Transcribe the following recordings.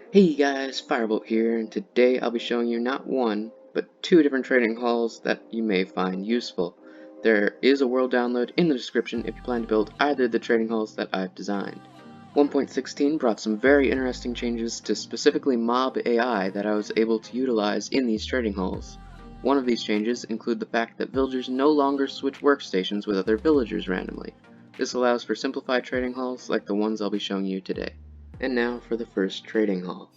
Hey guys, Firebolt here, and today I'll be showing you not one, but two different trading halls that you may find useful. There is a world download in the description if you plan to build either of the trading halls that I've designed. 1.16 brought some very interesting changes to specifically mob AI that I was able to utilize in these trading halls. One of these changes include the fact that villagers no longer switch workstations with other villagers randomly. This allows for simplified trading halls like the ones I'll be showing you today. And now for the first trading hall.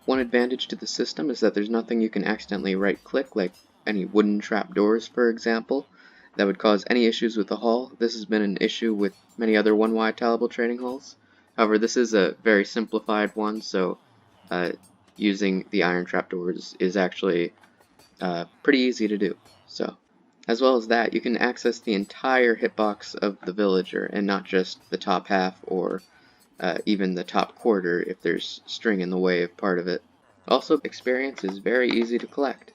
One advantage to the system is that there's nothing you can accidentally right-click, like any wooden trapdoors, for example, that would cause any issues with the hall. This has been an issue with many other one-wide tileable trading halls. However, this is a very simplified one, so using the iron trapdoors is actually pretty easy to do. So, as well as that, you can access the entire hitbox of the villager and not just the top half or even the top quarter if there's string in the way of part of it. Also, experience is very easy to collect.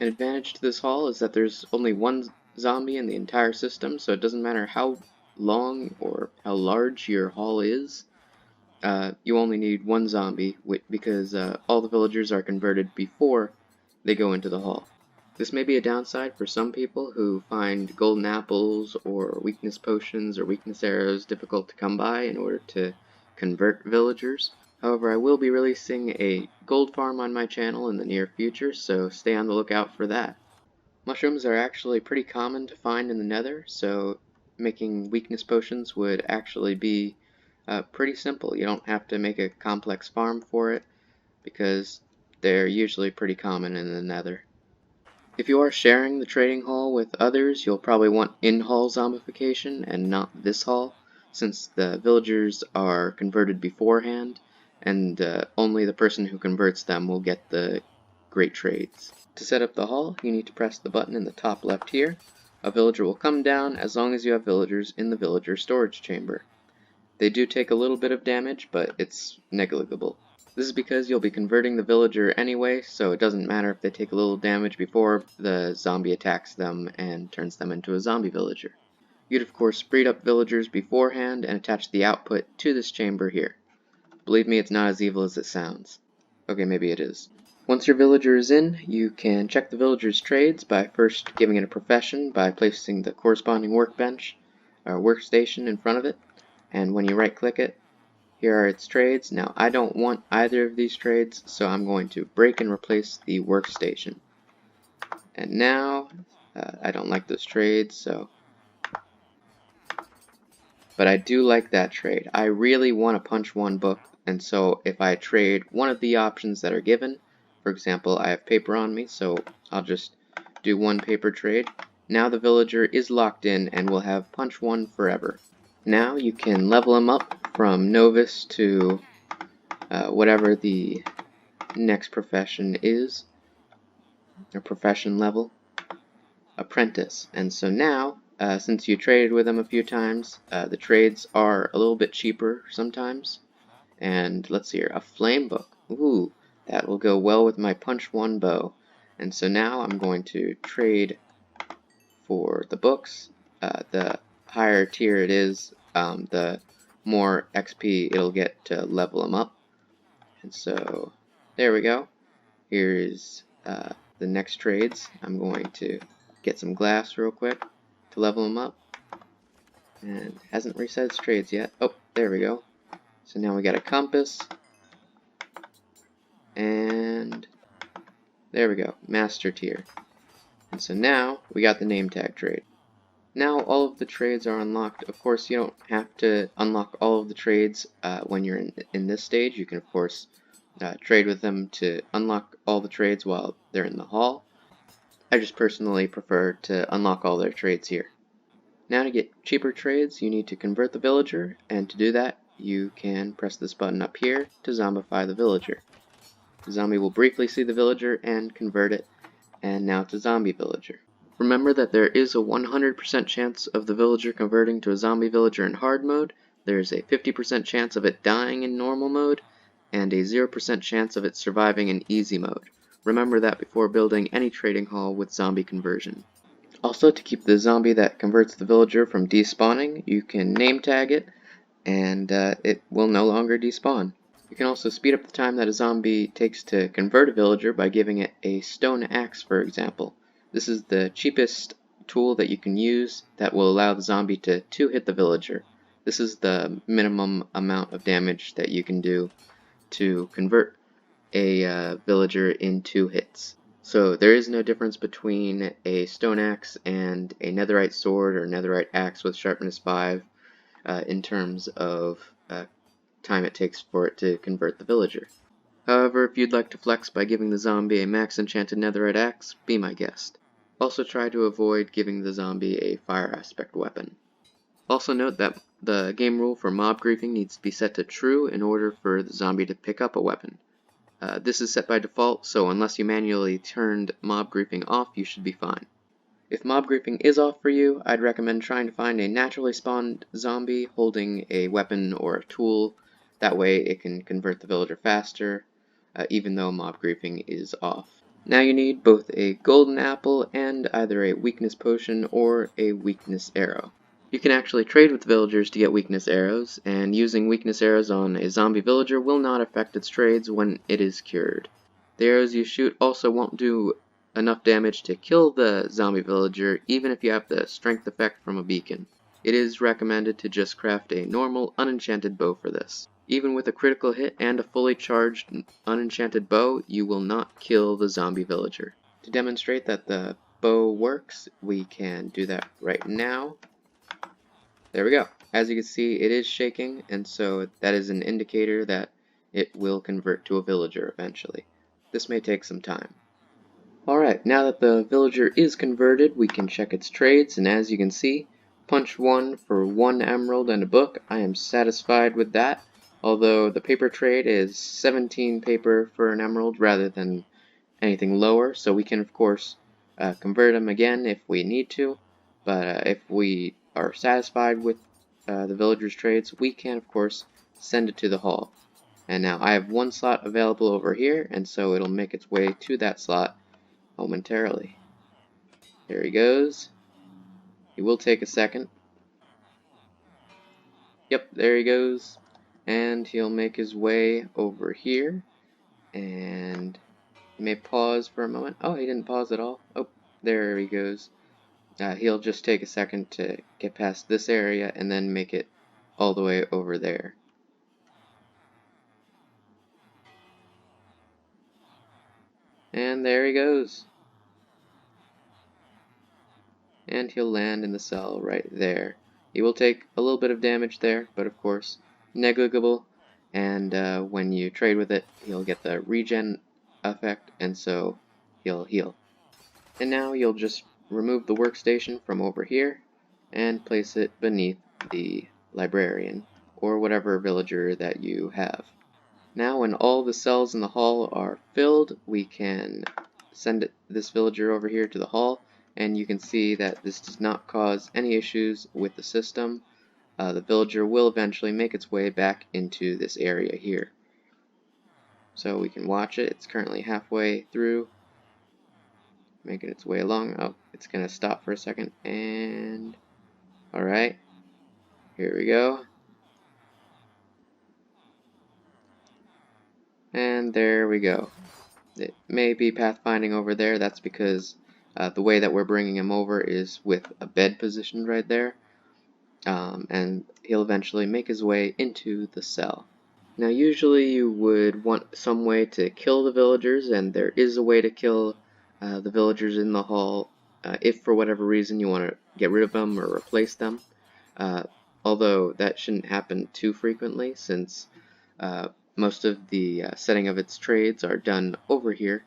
An advantage to this hall is that there's only one zombie in the entire system, so it doesn't matter how long or how large your hall is, you only need one zombie because all the villagers are converted before they go into the hall. This may be a downside for some people who find golden apples or weakness potions or weakness arrows difficult to come by in order to convert villagers. However, I will be releasing a gold farm on my channel in the near future, so stay on the lookout for that. Mushrooms are actually pretty common to find in the nether, so making weakness potions would actually be pretty simple. You don't have to make a complex farm for it because they're usually pretty common in the nether. If you are sharing the trading hall with others, you'll probably want in-hall zombification and not this hall, since the villagers are converted beforehand, and only the person who converts them will get the great trades. To set up the hall, you need to press the button in the top left here. A villager will come down as long as you have villagers in the villager storage chamber. They do take a little bit of damage, but it's negligible. This is because you'll be converting the villager anyway, so it doesn't matter if they take a little damage before the zombie attacks them and turns them into a zombie villager. You'd of course breed up villagers beforehand and attach the output to this chamber here. Believe me, it's not as evil as it sounds. Okay, maybe it is. Once your villager is in, you can check the villager's trades by first giving it a profession by placing the corresponding workbench or workstation in front of it, and when you right click it, here are its trades. Now I don't want either of these trades, so I'm going to break and replace the workstation. And now, I don't like those trades, but I do like that trade. I really want to punch one book, and so if I trade one of the options that are given, for example, I have paper on me, so I'll just do one paper trade. Now the villager is locked in and will have punch one forever. Now you can level him up from novice to whatever the next profession is, or profession level, apprentice. And so now, since you traded with him a few times, the trades are a little bit cheaper sometimes. And let's see here, a flame book. Ooh, that will go well with my punch one bow. And so now I'm going to trade for the books. The higher tier it is, the more XP it'll get to level them up. And so there we go. Here's the next trades. I'm going to get some glass real quick to level them up. And hasn't reset its trades yet. Oh, there we go. So now we got a compass. And there we go, master tier. And so now we got the name tag trade. Now all of the trades are unlocked. Of course, you don't have to unlock all of the trades when you're in this stage. You can, of course, trade with them to unlock all the trades while they're in the hall. I just personally prefer to unlock all their trades here. Now to get cheaper trades, you need to convert the villager, and to do that, you can press this button up here to zombify the villager. The zombie will briefly see the villager and convert it, and now it's a zombie villager. Remember that there is a 100% chance of the villager converting to a zombie villager in hard mode, there's a 50% chance of it dying in normal mode, and a 0% chance of it surviving in easy mode. Remember that before building any trading hall with zombie conversion. Also, to keep the zombie that converts the villager from despawning, you can name tag it, and it will no longer despawn. You can also speed up the time that a zombie takes to convert a villager by giving it a stone axe, for example. This is the cheapest tool that you can use that will allow the zombie to two-hit the villager. This is the minimum amount of damage that you can do to convert a villager in 2 hits. So there is no difference between a stone axe and a netherite sword or netherite axe with sharpness 5 in terms of time it takes for it to convert the villager. However, if you'd like to flex by giving the zombie a max enchanted netherite axe, be my guest. Also try to avoid giving the zombie a fire aspect weapon. Also note that the game rule for mob griefing needs to be set to true in order for the zombie to pick up a weapon. This is set by default, so unless you manually turned mob griefing off, you should be fine. If mob griefing is off for you, I'd recommend trying to find a naturally spawned zombie holding a weapon or a tool. That way it can convert the villager faster, even though mob griefing is off. Now you need both a golden apple and either a weakness potion or a weakness arrow. You can actually trade with villagers to get weakness arrows, and using weakness arrows on a zombie villager will not affect its trades when it is cured. The arrows you shoot also won't do enough damage to kill the zombie villager even if you have the strength effect from a beacon. It is recommended to just craft a normal unenchanted bow for this. Even with a critical hit and a fully charged unenchanted bow, you will not kill the zombie villager. To demonstrate that the bow works, we can do that right now. There we go. As you can see, it is shaking, and so that is an indicator that it will convert to a villager eventually. This may take some time. Alright, now that the villager is converted, we can check its trades, and as you can see, punch 1 for 1 emerald and a book. I am satisfied with that, although the paper trade is 17 paper for an emerald rather than anything lower, so we can of course convert them again if we need to, but if we are satisfied with the villager's trades, we can of course send it to the hall. And now I have 1 slot available over here, and so it'll make its way to that slot momentarily. There he goes. He will take a second. Yep, there he goes. And he'll make his way over here. And he may pause for a moment. Oh, he didn't pause at all. Oh, there he goes. He'll just take a second to get past this area and then make it all the way over there. And there he goes. And he'll land in the cell right there. He will take a little bit of damage there, but of course negligible, and when you trade with it, he'll get the regen effect, and so he'll heal. And now you'll just remove the workstation from over here and place it beneath the librarian, or whatever villager that you have. Now when all the cells in the hall are filled, we can send this villager over here to the hall, and you can see that this does not cause any issues with the system. The villager will eventually make its way back into this area here. So we can watch it. It's currently halfway through, making its way along. Oh, it's going to stop for a second, and alright, here we go. And there we go. It may be pathfinding over there. That's because the way that we're bringing him over is with a bed positioned right there. And he'll eventually make his way into the cell. Now usually you would want some way to kill the villagers, and there is a way to kill the villagers in the hall if for whatever reason you want to get rid of them or replace them. Although that shouldn't happen too frequently, since most of the setting of its trades are done over here.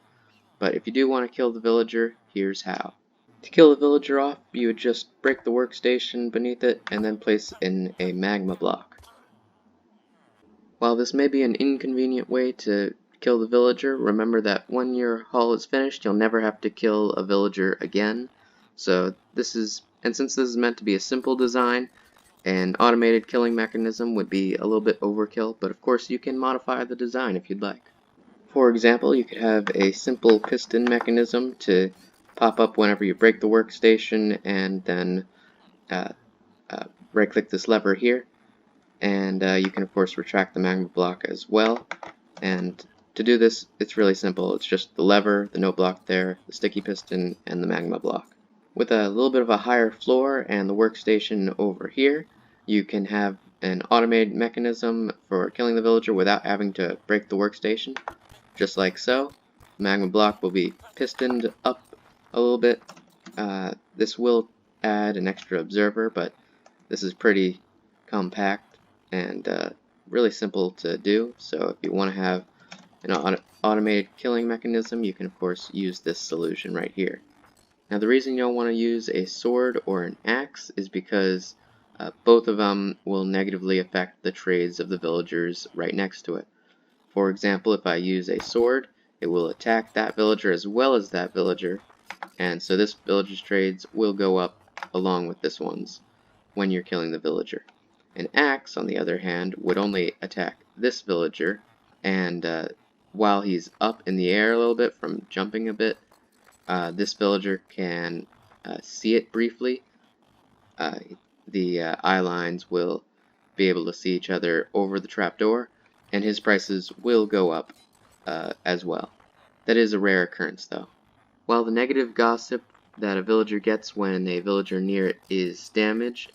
But if you do want to kill the villager, here's how. To kill the villager off, you would just break the workstation beneath it and then place in a magma block. While this may be an inconvenient way to kill the villager, remember that when your haul is finished, you'll never have to kill a villager again. So since this is meant to be a simple design, an automated killing mechanism would be a little bit overkill, but of course you can modify the design if you'd like. For example, you could have a simple piston mechanism to pop up whenever you break the workstation, and then right-click this lever here, and you can of course retract the magma block as well. And to do this, it's really simple. It's just the lever, the note block there, the sticky piston, and the magma block. With a little bit of a higher floor and the workstation over here, you can have an automated mechanism for killing the villager without having to break the workstation, just like so. The magma block will be pistoned up a little bit. This will add an extra observer, but this is pretty compact and really simple to do. So if you want to have an automated killing mechanism, you can of course use this solution right here. Now the reason you'll want to use a sword or an axe is because both of them will negatively affect the trades of the villagers right next to it. For example, if I use a sword, it will attack that villager as well as that villager, and so this villager's trades will go up along with this one's when you're killing the villager. An axe, on the other hand, would only attack this villager, and while he's up in the air a little bit from jumping a bit, this villager can see it briefly. The eye lines will be able to see each other over the trapdoor, and his prices will go up as well. That is a rare occurrence, though. While the negative gossip that a villager gets when a villager near it is damaged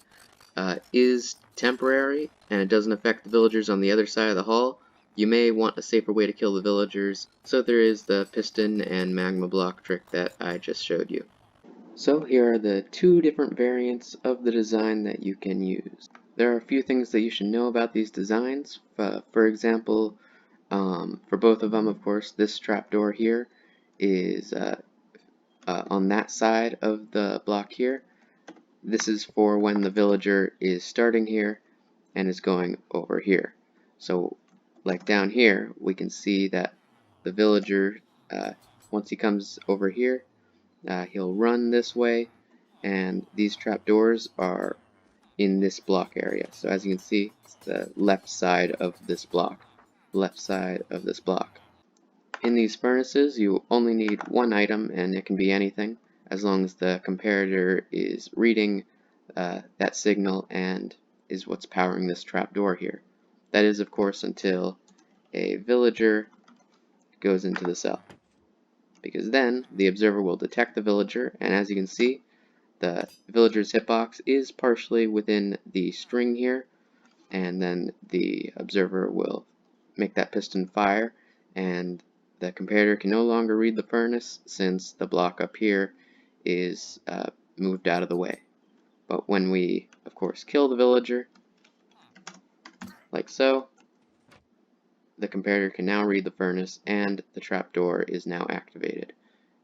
is temporary, and it doesn't affect the villagers on the other side of the hall, you may want a safer way to kill the villagers, so there is the piston and magma block trick that I just showed you. So here are the two different variants of the design that you can use. There are a few things that you should know about these designs. For example, for both of them, of course, this trapdoor here is on that side of the block here. This is for when the villager is starting here and is going over here. So like down here, we can see that the villager, once he comes over here, he'll run this way, and these trapdoors are in this block area. So as you can see, it's the left side of this block. Left side of this block. In these furnaces, you only need one item, and it can be anything, as long as the comparator is reading that signal and is what's powering this trapdoor here. That is, of course, until a villager goes into the cell, because then the observer will detect the villager, and as you can see, the villager's hitbox is partially within the string here, and then the observer will make that piston fire, and the comparator can no longer read the furnace since the block up here is moved out of the way. But when we, of course, kill the villager, like so, the comparator can now read the furnace, and the trapdoor is now activated.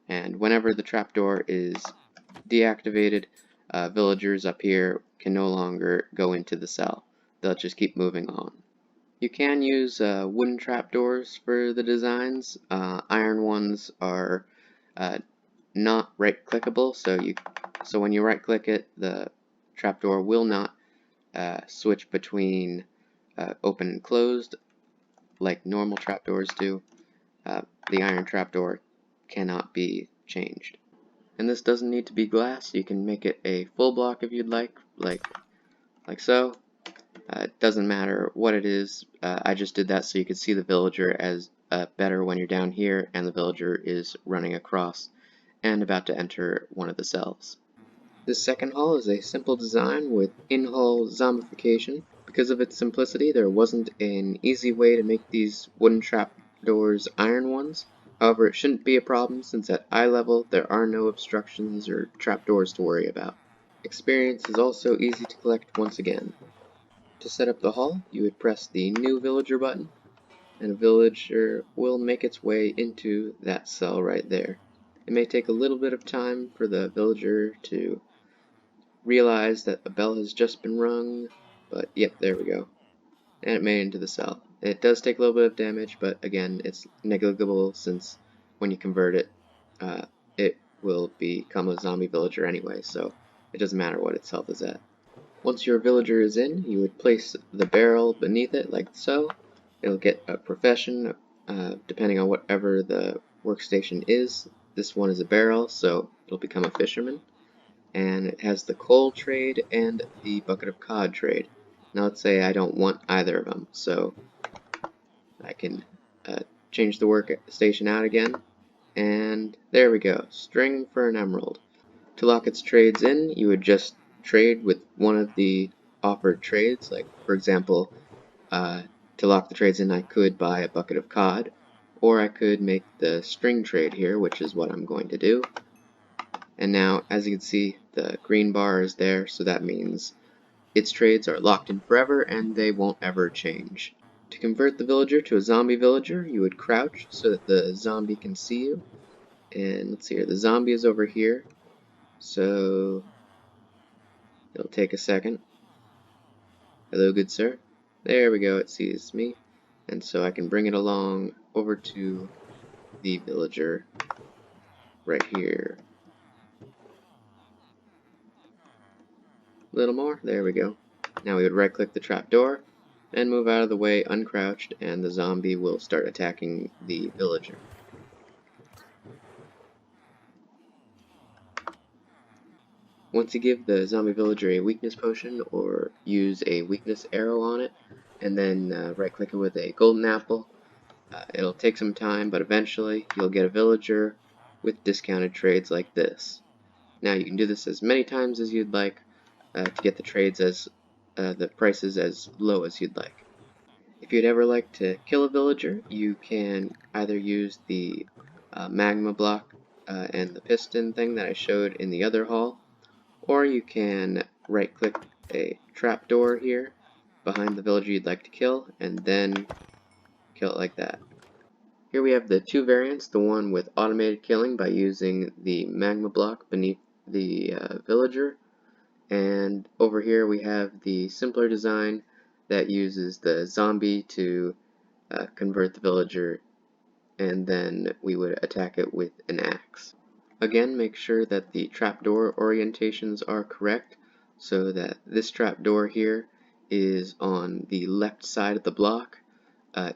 And whenever the trapdoor is deactivated, villagers up here can no longer go into the cell. They'll just keep moving on. You can use wooden trapdoors for the designs. Iron ones are not right-clickable, so when you right-click it, the trapdoor will not switch between open and closed like normal trapdoors do. The iron trapdoor cannot be changed. And this doesn't need to be glass. You can make it a full block if you'd like so. It doesn't matter what it is. I just did that so you could see the villager as better when you're down here and the villager is running across and about to enter one of the cells. This second hall is a simple design with in-hall zombification. Because of its simplicity, there wasn't an easy way to make these wooden trapdoors iron ones. However, it shouldn't be a problem since at eye level there are no obstructions or trapdoors to worry about. Experience is also easy to collect once again. To set up the hall, you would press the New Villager button, and a villager will make its way into that cell right there. It may take a little bit of time for the villager to realize that a bell has just been rung, but yep, there we go. And it made it into the cell. It does take a little bit of damage, but again, it's negligible since when you convert it, it will become a zombie villager anyway, so it doesn't matter what its health is at. Once your villager is in, you would place the barrel beneath it like so. It'll get a profession depending on whatever the workstation is. This one is a barrel, so it'll become a fisherman. And it has the coal trade and the bucket of cod trade. Now let's say I don't want either of them, so I can change the workstation out again, and there we go, string for an emerald. To lock its trades in, you would just trade with one of the offered trades, like for example, to lock the trades in I could buy a bucket of cod, or I could make the string trade here, which is what I'm going to do. And now, as you can see, the green bar is there, so that means its trades are locked in forever and they won't ever change. To convert the villager to a zombie villager, you would crouch so that the zombie can see you. And let's see here, the zombie is over here, so it'll take a second. Hello, good sir. There we go, it sees me. And so I can bring it along over to the villager right here. A little more, there we go. Now we would right click the trapdoor and move out of the way uncrouched, and the zombie will start attacking the villager. Once you give the zombie villager a weakness potion or use a weakness arrow on it, and then right click it with a golden apple, it'll take some time, but eventually you'll get a villager with discounted trades like this. Now you can do this as many times as you'd like to get the trades as the prices as low as you'd like. If you'd ever like to kill a villager, you can either use the magma block and the piston thing that I showed in the other hall, or you can right click a trapdoor here behind the villager you'd like to kill and then kill it like that. Here we have the two variants, the one with automated killing by using the magma block beneath the villager, and over here we have the simpler design that uses the zombie to convert the villager, and then we would attack it with an axe. Again, make sure that the trapdoor orientations are correct, so that this trapdoor here is on the left side of the block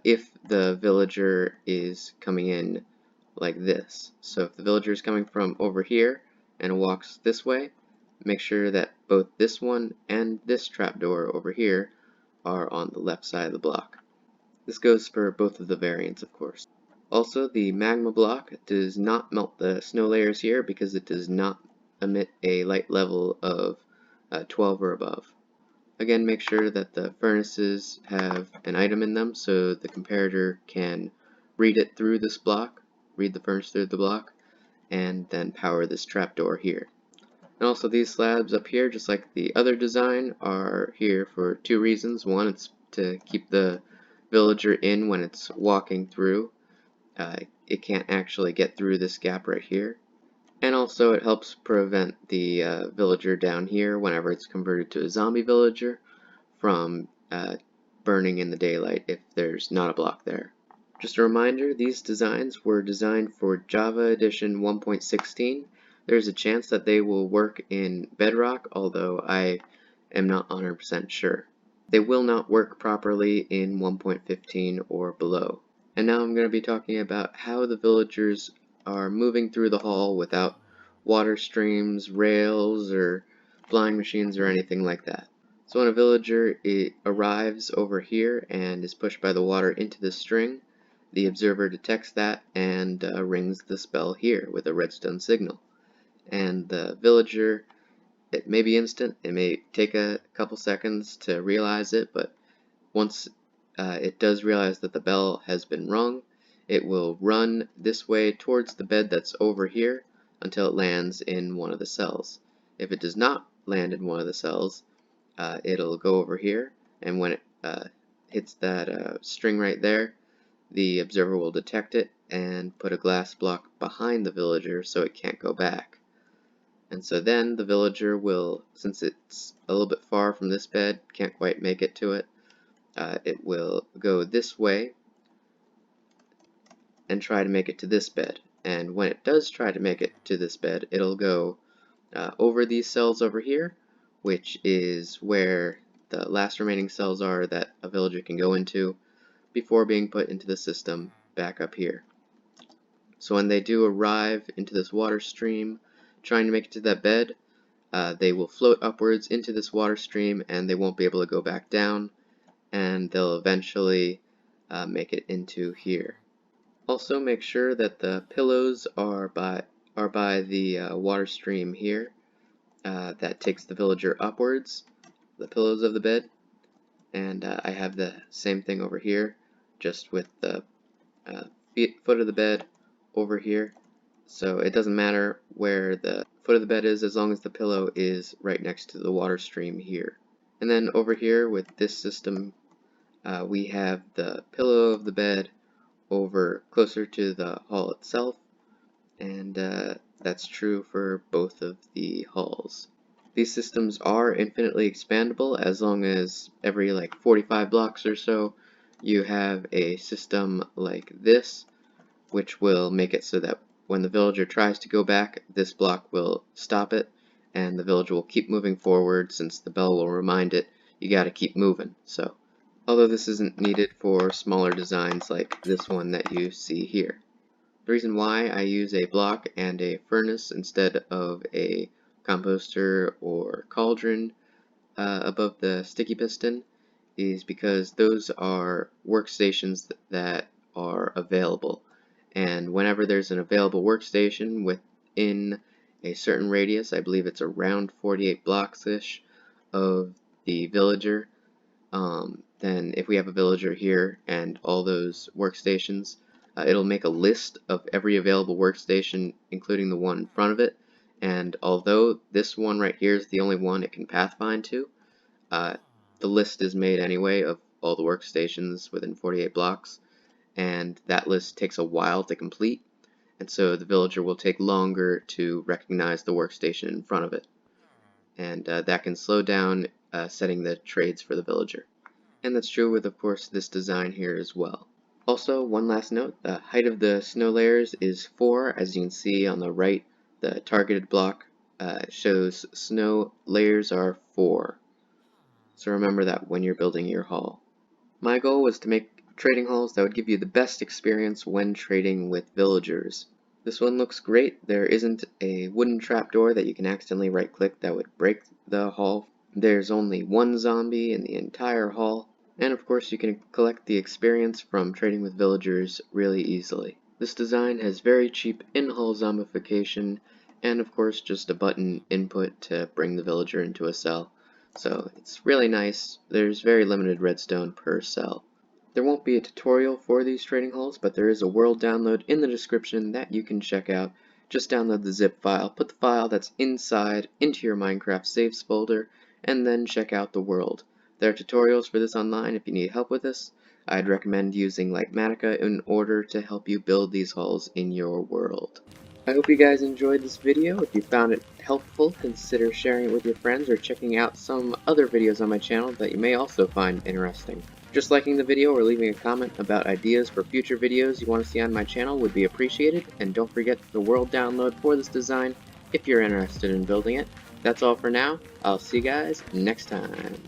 if the villager is coming in like this. So if the villager is coming from over here and walks this way, make sure that both this one and this trapdoor over here are on the left side of the block. This goes for both of the variants, of course. Also, the magma block does not melt the snow layers here because it does not emit a light level of 12 or above. Again, make sure that the furnaces have an item in them so the comparator can read it through this block, read the furnace through the block, and then power this trapdoor here. And also these slabs up here, just like the other design, are here for two reasons. One, it's to keep the villager in when it's walking through. It can't actually get through this gap right here. And also it helps prevent the villager down here, whenever it's converted to a zombie villager, from burning in the daylight if there's not a block there. Just a reminder, these designs were designed for Java Edition 1.16. There's a chance that they will work in Bedrock, although I am not 100% sure. They will not work properly in 1.15 or below. And now I'm going to be talking about how the villagers are moving through the hall without water streams, rails, or flying machines or anything like that. So when a villager arrives over here and is pushed by the water into the string, the observer detects that and rings the spell here with a redstone signal. And the villager, it may be instant, it may take a couple seconds to realize it, but once it does realize that the bell has been rung, it will run this way towards the bed that's over here until it lands in one of the cells. If it does not land in one of the cells, it'll go over here, and when it hits that string right there, the observer will detect it and put a glass block behind the villager so it can't go back. And so then the villager will, since it's a little bit far from this bed, can't quite make it to it, it will go this way and try to make it to this bed. And when it does try to make it to this bed, it'll go over these cells over here, which is where the last remaining cells are that a villager can go into before being put into the system back up here. So when they do arrive into this water stream trying to make it to that bed, they will float upwards into this water stream and they won't be able to go back down, and they'll eventually make it into here. Also make sure that the pillows are by the water stream here. That takes the villager upwards, the pillows of the bed, and I have the same thing over here, just with the foot of the bed over here. So it doesn't matter where the foot of the bed is as long as the pillow is right next to the water stream here. And then over here with this system, we have the pillow of the bed over closer to the hall itself, and that's true for both of the halls. These systems are infinitely expandable as long as every like 45 blocks or so you have a system like this, which will make it so that when the villager tries to go back, this block will stop it, and the villager will keep moving forward since the bell will remind it you gotta keep moving. So, although this isn't needed for smaller designs like this one that you see here. The reason why I use a block and a furnace instead of a composter or cauldron above the sticky piston is because those are workstations that are available, and whenever there's an available workstation within a certain radius, I believe it's around 48 blocks-ish of the villager, then if we have a villager here and all those workstations, it'll make a list of every available workstation, including the one in front of it, and although this one right here is the only one it can pathfind to, the list is made anyway of all the workstations within 48 blocks, and that list takes a while to complete, and so the villager will take longer to recognize the workstation in front of it, and that can slow down setting the trades for the villager. And that's true with, of course, this design here as well. Also, one last note, the height of the snow layers is 4, as you can see on the right. The targeted block shows snow layers are 4. So remember that when you're building your hall. My goal was to make trading halls that would give you the best experience when trading with villagers. This one looks great. There isn't a wooden trapdoor that you can accidentally right-click that would break the hall. There's only one zombie in the entire hall. And of course you can collect the experience from trading with villagers really easily. This design has very cheap in-hall zombification, and of course just a button input to bring the villager into a cell. So it's really nice. There's very limited redstone per cell. There won't be a tutorial for these trading halls, but there is a world download in the description that you can check out. Just download the zip file, put the file that's inside into your Minecraft saves folder, and then check out the world. There are tutorials for this online if you need help with this. I'd recommend using Lightmatica in order to help you build these halls in your world. I hope you guys enjoyed this video. If you found it helpful, consider sharing it with your friends or checking out some other videos on my channel that you may also find interesting. Just liking the video or leaving a comment about ideas for future videos you want to see on my channel would be appreciated, and don't forget the world download for this design if you're interested in building it. That's all for now. I'll see you guys next time.